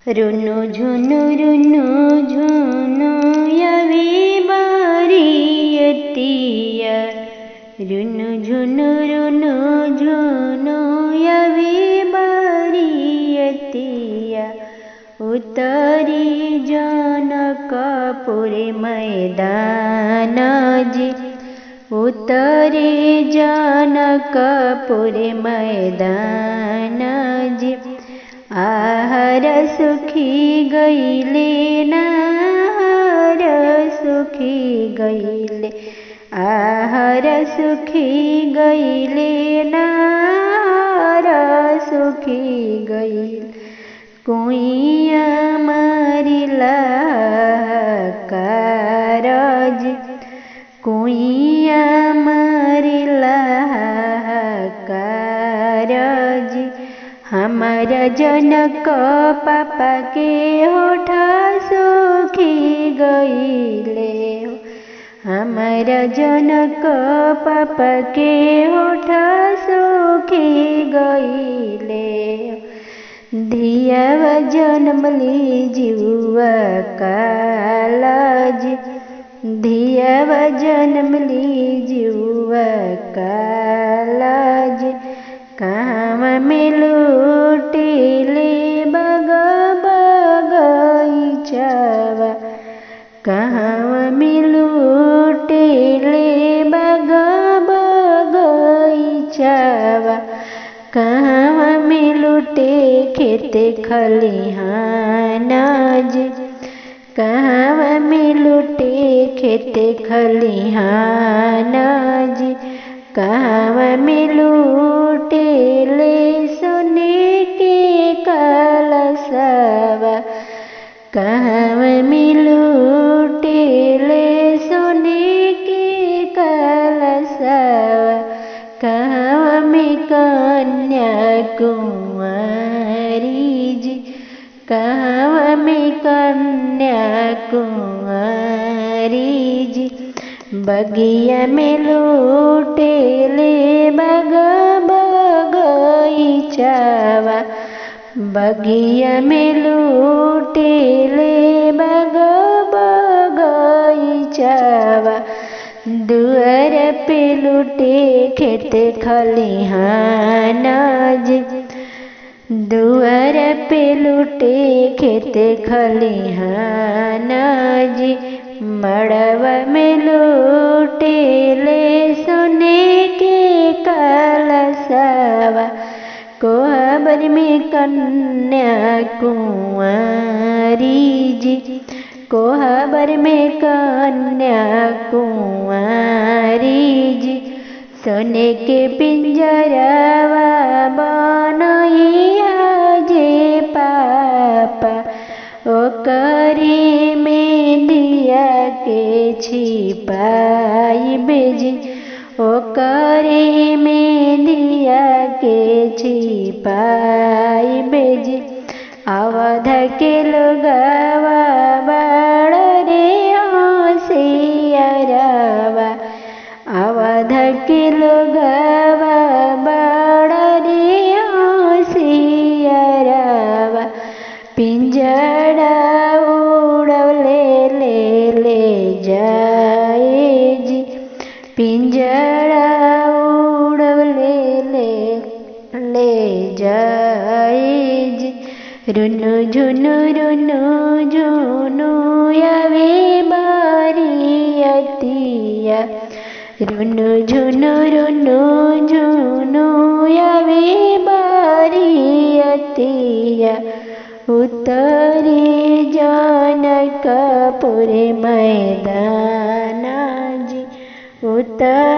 रुनु झुनु यवी बारियतिया। रुनु झुनु यवी बारियतिया। उतरी जनकपुरी मैदान जी। उतरी जनकपुरी मैदान जी। आहर सुखी गईले नाहर सुखी गईले। आहर सुखी गईले नाहर सुखी गईले। कुइया मारिला कारज। कुइया मारिला कारज। हमारा जनक पापा के होठ सुखी गईले। हमारा जनक पापा के होठ सुखी गईले। धियावा जन्मली जीवा कालज। धियावा जन्मली जीवा कालज। कहाँ में लूटिले बग बगीचावा। कहाँ में लूटिले बग बगीचावा। कहाँ में लूटे खेत खलिहान जी। कहाँ में लूटे खेत खलिहान जी। कहाँ में लूटे ले सोने के कलशवा। कहाँ में लूटे ले सोने के कलशवा। कहाँ में कन्याकुमारी जी। कहाँ में कन्याकुमारी जी। बगिया में लूटे ले बग बगीचावा। बगिया में लूटे ले बग बगीचावा। दुआर पे लूटे खेत खलिहान जी। दुआर पे लूटे खेत खलिहान जी। मड़वा में लूटे ले सोने के कलशवा। कोहबर में कन्याकुमारी जी। कोहबर में कन्याकुमारी जी। सोने के पिंजरवा बनइया जे पापा। ओकरी में दिया के छिपाई बेजी। ओकरी में दिया के छिपाई बेजी। अवध के लोगवा बड़ रे होशियारवा। अवध के लोगवा बड़ रे होशियारवा। पिंजड़ा उड़वले ले जाए जी। पिंजड़ा उड़वले ले जाए जी। रुनु झुनु यवे बारियतिया। रुनु झुनु यवे बारियतिया। उतरी जनकपुरी मैदान जी। उतर